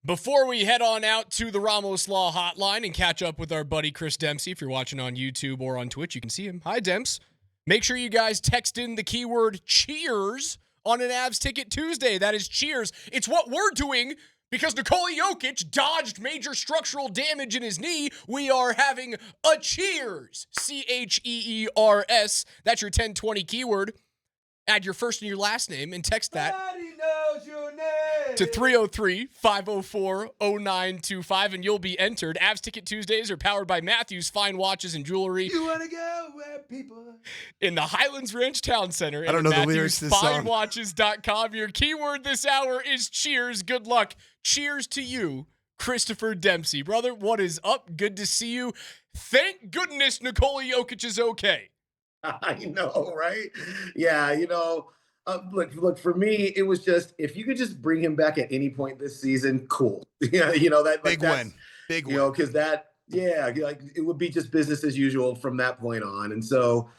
Before we head on out to the Ramos Law Hotline and catch up with our buddy Chris Dempsey, if you're watching on YouTube or on Twitch, you can see him. Hi, Demps. Make sure you guys text in the keyword cheers on an Avs Ticket Tuesday. That is cheers. It's what we're doing because Nikola Jokic dodged major structural damage in his knee. We are having a cheers. CHEERS. That's your 1020 keyword. Add your first and your last name and text that to 303-504-0925, and you'll be entered. Avs Ticket Tuesdays are powered by Matthews Fine Watches and Jewelry. You want to go where people in the Highlands Ranch Town Center. I don't know the lyrics to this song. MatthewsFineWatches.com. Your keyword this hour is cheers. Good luck. Cheers to you, Christopher Dempsey. Brother, what is up? Good to see you. Thank goodness Nikola Jokic is okay. I know, right? Yeah, look, for me, it was just, if you could just bring him back at any point this season, cool. Yeah, that big win. Because it would be just business as usual from that point on. And so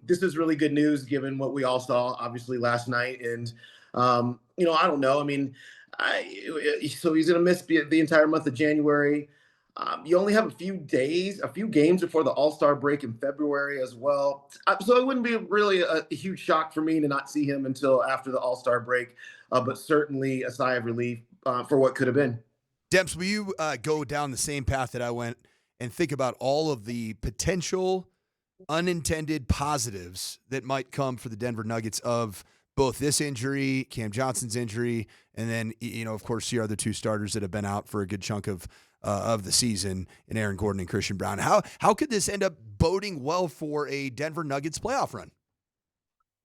this is really good news given what we all saw, obviously, last night. And, I don't know. I mean, so he's going to miss the entire month of January. You only have a few games before the All-Star break in February as well. So it wouldn't be really a huge shock for me to not see him until after the All-Star break, but certainly a sigh of relief for what could have been. Demps, will you go down the same path that I went and think about all of the potential unintended positives that might come for the Denver Nuggets of both this injury, Cam Johnson's injury, and then, of course, your other two starters that have been out for a good chunk of the season in Aaron Gordon and Christian Braun. How could this end up boding well for a Denver Nuggets playoff run?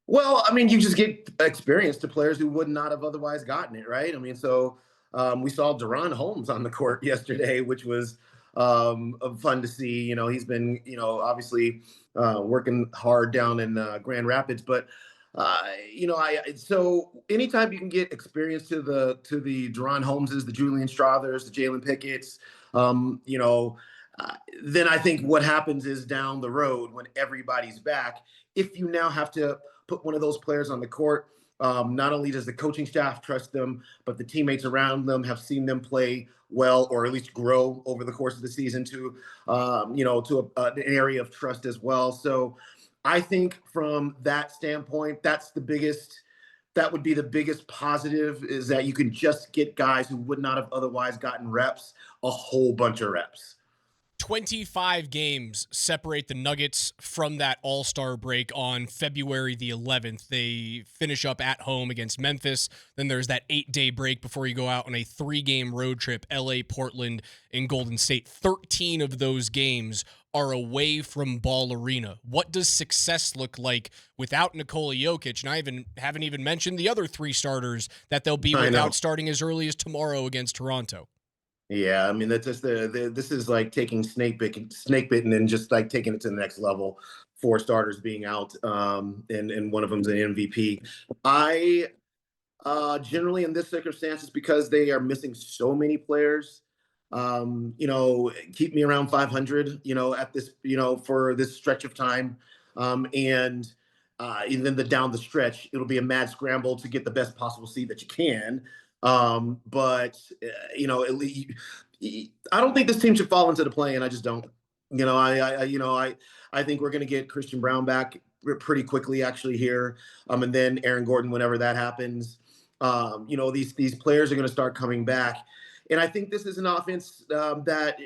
Well, I mean, you just get experience to players who would not have otherwise gotten it, right? I mean, so we saw Deron Holmes on the court yesterday, which was fun to see. He's been, obviously working hard down in Grand Rapids, but so anytime you can get experience to the Deron Holmeses, the Julian Strathers, the Jalen Pickett's, then I think what happens is down the road when everybody's back, if you now have to put one of those players on the court, not only does the coaching staff trust them, but the teammates around them have seen them play well, or at least grow over the course of the season to an area of trust as well. So I think from that standpoint, that would be the biggest positive, is that you can just get guys who would not have otherwise gotten reps, a whole bunch of reps. 25 games separate the Nuggets from that All-Star break on February the 11th. They finish up at home against Memphis. Then there's that 8-day break before you go out on a 3-game road trip, LA, Portland, and Golden State. 13 of those games are away from Ball Arena. What does success look like without Nikola Jokic? And I haven't even mentioned the other 3 starters that they'll be without starting as early as tomorrow against Toronto. Yeah, I mean, that's just this is like taking snake bitten and just like taking it to the next level. 4 starters being out, and one of them's an MVP. I generally in this circumstances, because they are missing so many players, keep me around 500, at this, for this stretch of time, and then down the stretch, it'll be a mad scramble to get the best possible seed that you can. But I don't think this team should fall into the play, and I just don't. I think we're going to get Christian Braun back pretty quickly, actually, here, and then Aaron Gordon whenever that happens. These players are going to start coming back, and I think this is an offense that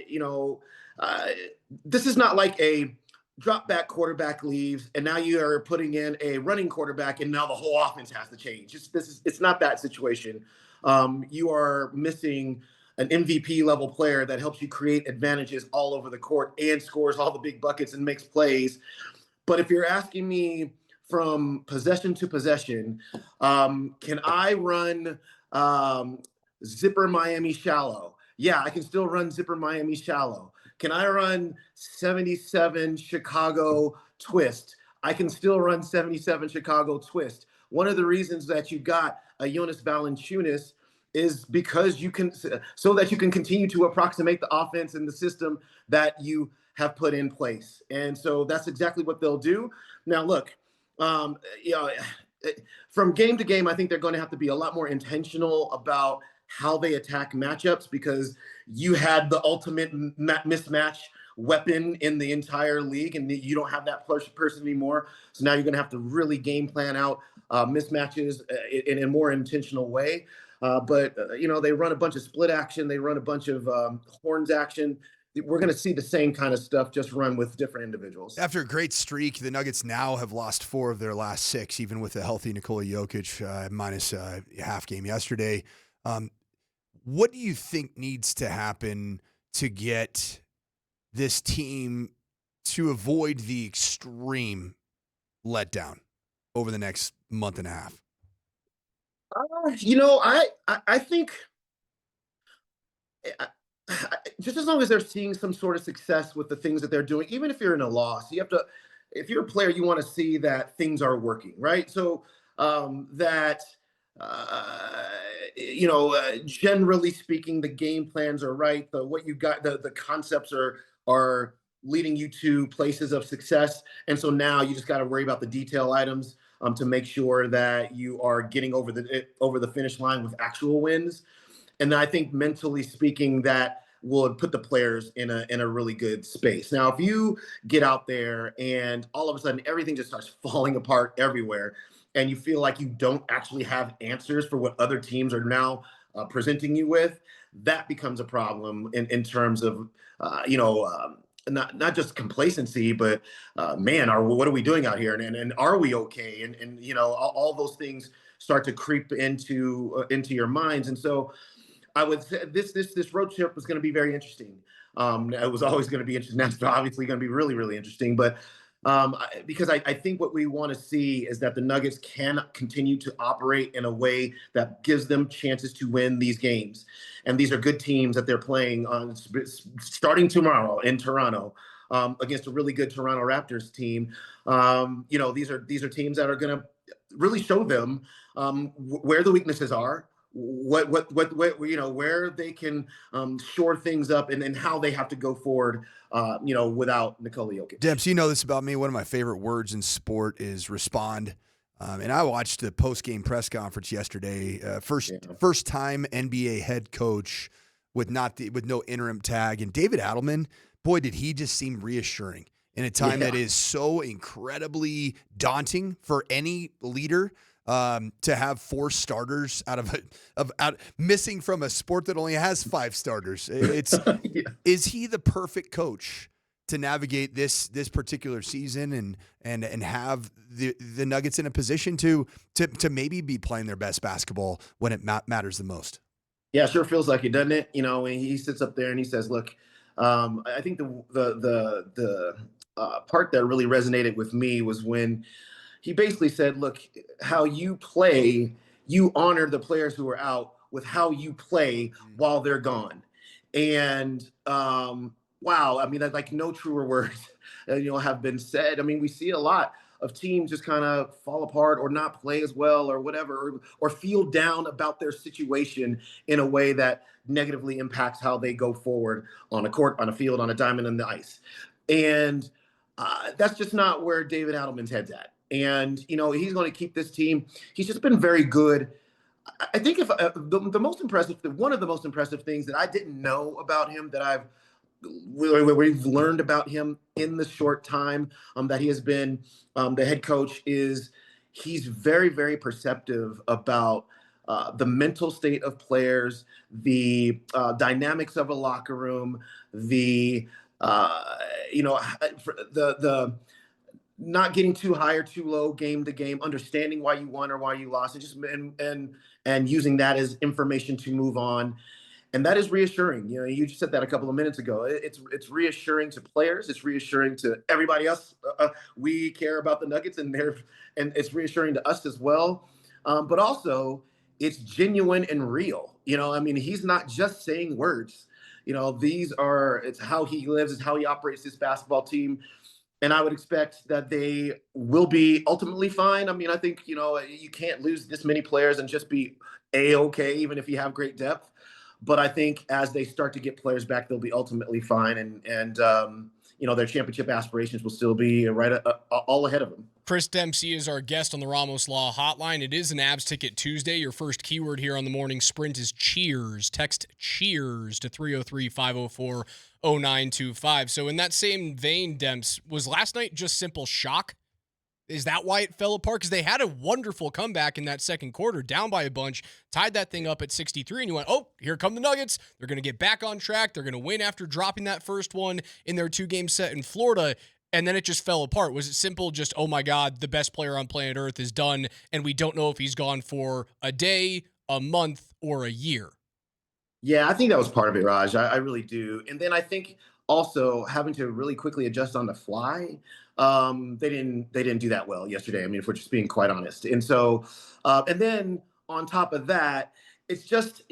this is not like a drop back quarterback leaves, and now you are putting in a running quarterback, and now the whole offense has to change. It's not that situation. You are missing an MVP level player that helps you create advantages all over the court and scores all the big buckets and makes plays. But if you're asking me from possession to possession, can I run zipper Miami shallow? Yeah, I can still run zipper Miami shallow. Can I run 77 Chicago twist? I can still run 77 Chicago twist. One of the reasons that you got a Jonas Valanciunas is because so that you can continue to approximate the offense and the system that you have put in place. And so that's exactly what they'll do. Now, look, from game to game, I think they're going to have to be a lot more intentional about how they attack matchups, because you had the ultimate mismatch weapon in the entire league, and you don't have that person anymore. So now you're going to have to really game plan out mismatches in a more intentional way. They run a bunch of split action. They run a bunch of horns action. We're going to see the same kind of stuff, just run with different individuals. After a great streak, the Nuggets now have lost 4 of their last 6, even with a healthy Nikola Jokic minus half game yesterday. What do you think needs to happen to get this team to avoid the extreme letdown over the next month and a half? I think just as long as they're seeing some sort of success with the things that they're doing, even if you're in a loss, you have to, if you're a player, you want to see that things are working, right? So generally speaking, the game plans are right. What you got, the concepts are leading you to places of success. And so now you just got to worry about the detail items to make sure that you are getting over the finish line with actual wins. And I think mentally speaking, that will put the players in a really good space. Now, if you get out there and all of a sudden everything just starts falling apart everywhere, and you feel like you don't actually have answers for what other teams are now presenting you with, that becomes a problem in terms of, not just complacency, but what are we doing out here? And are we okay? And all those things start to creep into your minds. And so I would say this road trip was going to be very interesting. It was always going to be interesting. That's obviously going to be really, really interesting. But because I think what we want to see is that the Nuggets can continue to operate in a way that gives them chances to win these games. And these are good teams that they're playing on starting tomorrow in Toronto against a really good Toronto Raptors team. These are teams that are going to really show them where the weaknesses are, where they can shore things up, and how they have to go forward, without Nikola Jokic. Dempsey, you know this about me. One of my favorite words in sport is respond. And I watched the post-game press conference yesterday. First time NBA head coach with no interim tag. And David Adelman, boy, did he just seem reassuring in a time that is so incredibly daunting for any leader. To have 4 starters out missing from a sport that only has 5 starters. Is he the perfect coach to navigate this particular season and have the Nuggets in a position to maybe be playing their best basketball when it matters the most? Yeah, sure feels like it, doesn't it? When he sits up there and he says, "Look, I think the part that really resonated with me was when he basically said, look, how you play, you honor the players who are out with how you play while they're gone." And wow, I mean, like no truer words, have been said. I mean, we see a lot of teams just kind of fall apart or not play as well or whatever, or feel down about their situation in a way that negatively impacts how they go forward on a court, on a field, on a diamond, on the ice. And that's just not where David Adelman's head's at. And, he's going to keep this team. He's just been very good. I think one of the most impressive things that I didn't know about him, that we've learned about him in the short time that he has been the head coach, is he's very, very perceptive about the mental state of players, the dynamics of a locker room, the not getting too high or too low game to game, understanding why you won or why you lost, and using that as information to move on. And that is reassuring. You just said that a couple of minutes ago. It's reassuring to players. It's reassuring to everybody else. We care about the Nuggets, and it's reassuring to us as well. But also, it's genuine and real. He's not just saying words. It's how he lives, it's how he operates this basketball team. And I would expect that they will be ultimately fine. I think, you can't lose this many players and just be A-okay, even if you have great depth. But I think as they start to get players back, they'll be ultimately fine. And their championship aspirations will still be right all ahead of them. Chris Dempsey is our guest on the Ramos Law Hotline. It is an Abs Ticket Tuesday. Your first keyword here on the morning sprint is cheers. Text cheers to 303-504-0925. So in that same vein, Demps, was last night just simple shock? Is that why it fell apart? Because they had a wonderful comeback in that second quarter, down by a bunch, tied that thing up at 63, and you went, oh, here come the Nuggets. They're going to get back on track. They're going to win after dropping that first one in their 2-game set in Florida, and then it just fell apart. Was it simple, just, oh my God, the best player on planet Earth is done, and we don't know if he's gone for a day, a month, or a year? Yeah, I think that was part of it, Raj. I really do. And then I think also having to really quickly adjust on the fly. They didn't do that well yesterday. I mean, if we're just being quite honest. And so, and then on top of that, it's just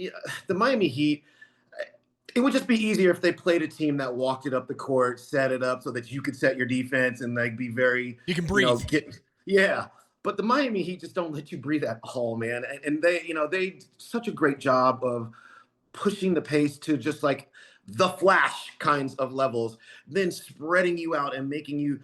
the Miami Heat. It would just be easier if they played a team that walked it up the court, set it up so that you could set your defense and like be very, you can breathe. But the Miami Heat just don't let you breathe at all, man. And they did such a great job of pushing the pace to just like the Flash kinds of levels, then spreading you out and making you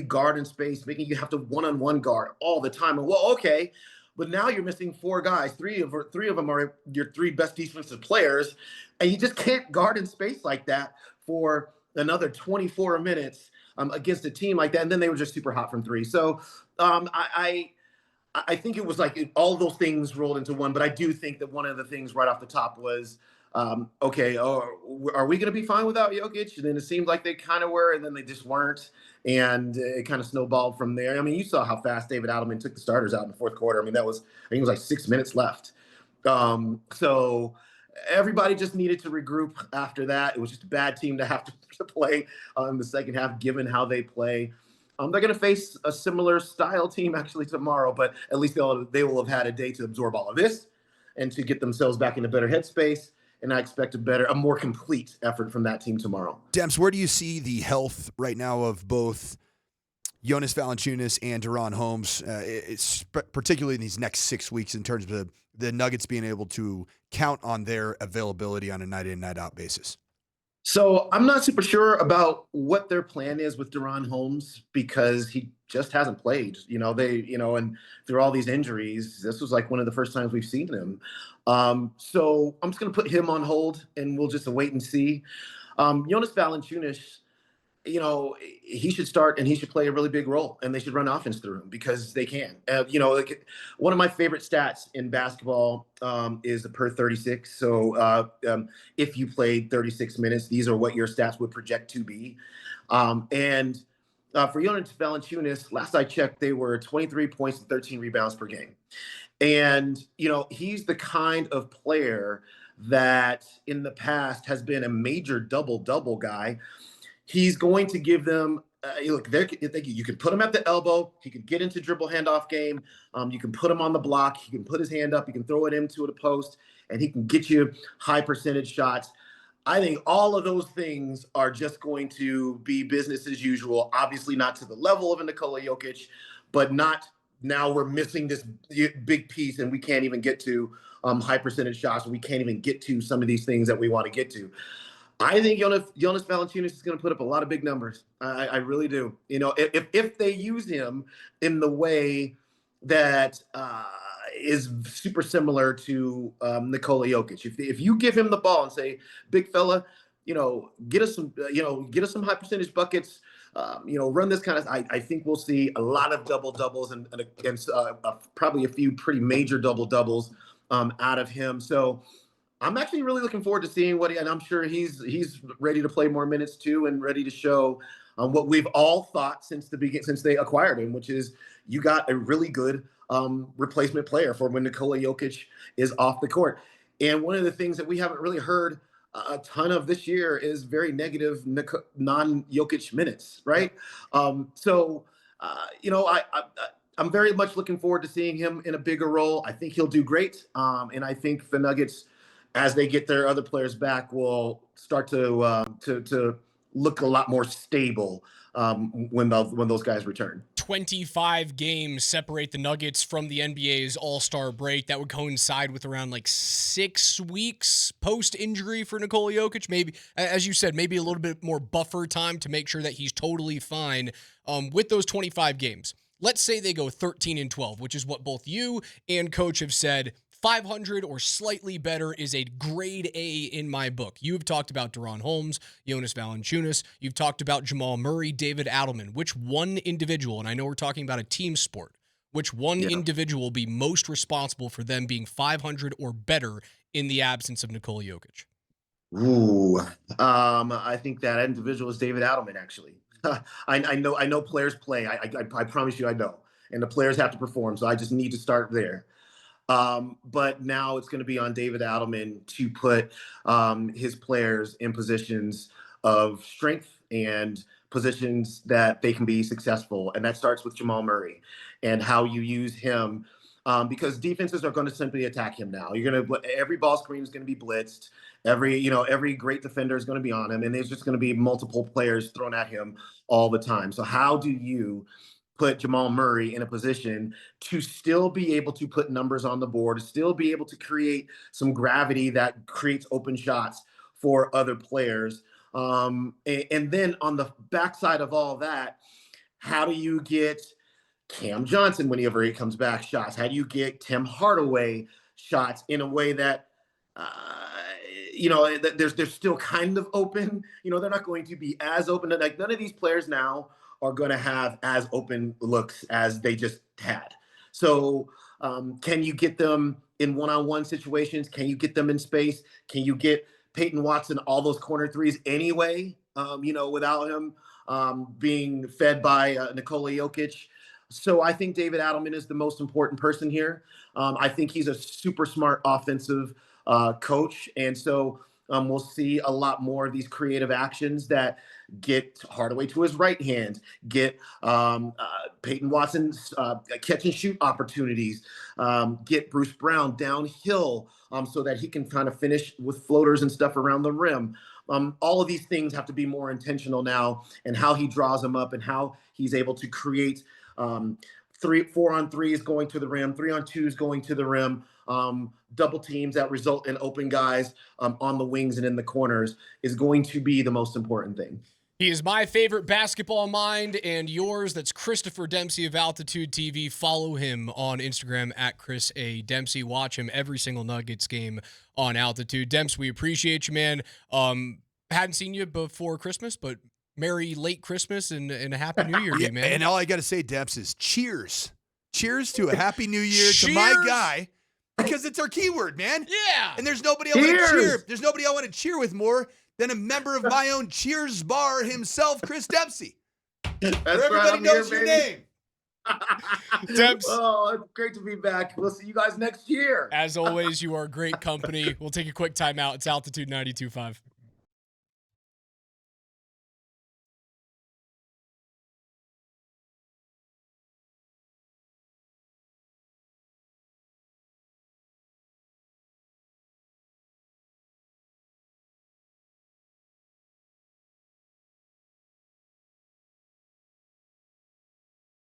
guard in space, making you have to one-on-one guard all the time. And well, okay, but now you're missing 4 guys. Three of them are your 3 best defensive players, and you just can't guard in space like that for another 24 minutes against a team like that. And then they were just super hot from 3. So I think it was like all those things rolled into one. But I do think that one of the things right off the top was, okay, are we going to be fine without Jokic? And then it seemed like they kind of were, and then they just weren't. And it kind of snowballed from there. I mean, you saw how fast David Adelman took the starters out in the fourth quarter. I mean, I think it was like 6 minutes left. So everybody just needed to regroup after that. It was just a bad team to have to play in the second half, given how they play. They're going to face a similar style team actually tomorrow, but at least they will have had a day to absorb all of this and to get themselves back in a better headspace. And I expect a more complete effort from that team tomorrow. Demps, where do you see the health right now of both Jonas Valanciunas and Deron Holmes, it's particularly in these next 6 weeks in terms of the Nuggets being able to count on their availability on a night-in, night-out basis? So I'm not super sure about what their plan is with Deron Holmes because he just hasn't played. And through all these injuries, this was like one of the first times we've seen him. So I'm just going to put him on hold, and we'll just wait and see. Jonas Valanciunas, he should start and he should play a really big role, and they should run offense through him because they can. One of my favorite stats in basketball is the per 36. So if you played 36 minutes, these are what your stats would project to be. And for Jonas Valanciunas, last I checked, they were 23 points and 13 rebounds per game. And, he's the kind of player that in the past has been a major double-double guy. He's going to give them, you can put him at the elbow. He can get into dribble handoff game. You can put him on the block. He can put his hand up. You can throw it into the post, and he can get you high percentage shots. I think all of those things are just going to be business as usual. Obviously not to the level of a Nikola Jokic, but not now we're missing this big piece and we can't even get to high percentage shots. We can't even get to some of these things that we want to get to. I think Jonas Valanciunas is going to put up a lot of big numbers. I really do. If they use him in the way that is super similar to Nikola Jokic, if you give him the ball and say, "Big fella, get us some high percentage buckets." Run this kind of. I think we'll see a lot of double doubles and probably a few pretty major double doubles out of him. So. I'm actually really looking forward to seeing and I'm sure he's ready to play more minutes too, and ready to show what we've all thought since they acquired him, which is you got a really good replacement player for when Nikola Jokic is off the court. And one of the things that we haven't really heard a ton of this year is very negative non-Jokic minutes, right? I'm very much looking forward to seeing him in a bigger role. I think he'll do great, and I think the Nuggets, as they get their other players back, will start to look a lot more stable when those guys return. 25 games separate the Nuggets from the NBA's All-Star break. That would coincide with around like 6 weeks post-injury for Nikola Jokic. Maybe, as you said, maybe a little bit more buffer time to make sure that he's totally fine with those 25 games. Let's say they go 13-12, which is what both you and Coach have said. 500 or slightly better is a grade A in my book. You have talked about Deron Holmes, Jonas Valanciunas. You've talked about Jamal Murray, David Adelman. Which one individual, and I know we're talking about a team sport, which one individual will be most responsible for them being 500 or better in the absence of Nikola Jokic? Ooh, I think that individual is David Adelman, actually. I know players play. I promise you I know. And the players have to perform, so I just need to start there. But now it's going to be on David Adelman to put his players in positions of strength and positions that they can be successful. And that starts with Jamal Murray and how you use him, because defenses are going to simply attack him now. Every ball screen is going to be blitzed. Every great defender is going to be on him, and there's just going to be multiple players thrown at him all the time. So how do you put Jamal Murray in a position to still be able to put numbers on the board, to still be able to create some gravity that creates open shots for other players? And then on the backside of all that, how do you get Cam Johnson, whenever he comes back, shots? How do you get Tim Hardaway shots in a way that, they're still kind of open? They're not going to be as open. Like, none of these players now are going to have as open looks as they just had. So can you get them in one-on-one situations? Can you get them in space? Can you get Peyton Watson all those corner threes anyway, without him being fed by Nikola Jokic? So I think David Adelman is the most important person here. I think he's a super smart offensive coach. And so we'll see a lot more of these creative actions that get Hardaway to his right hand, get Peyton Watson's catch and shoot opportunities, get Bruce Brown downhill so that he can kind of finish with floaters and stuff around the rim. All of these things have to be more intentional now, and how he draws them up and how he's able to create 4-on-3s going to the rim, 3-on-2s going to the rim, double teams that result in open guys on the wings and in the corners is going to be the most important thing. He is my favorite basketball mind and yours. That's Christopher Dempsey of Altitude TV. Follow him on Instagram at Chris A. Dempsey. Watch him every single Nuggets game on Altitude. Demps, we appreciate you, man. Hadn't seen you before Christmas, but Merry late Christmas and a Happy New Year to you, man. And all I got to say, Demps, is cheers. Cheers to a Happy New Year to Cheers. my guy, because it's our keyword, man. Yeah. And there's nobody I want to cheer. There's nobody I want to cheer with more than a member of my own Cheers bar himself, Chris Dempsey. Everybody knows your name. Demps. Oh, it's great to be back. We'll see you guys next year. As always, you are great company. We'll take a quick timeout. It's Altitude 92.5.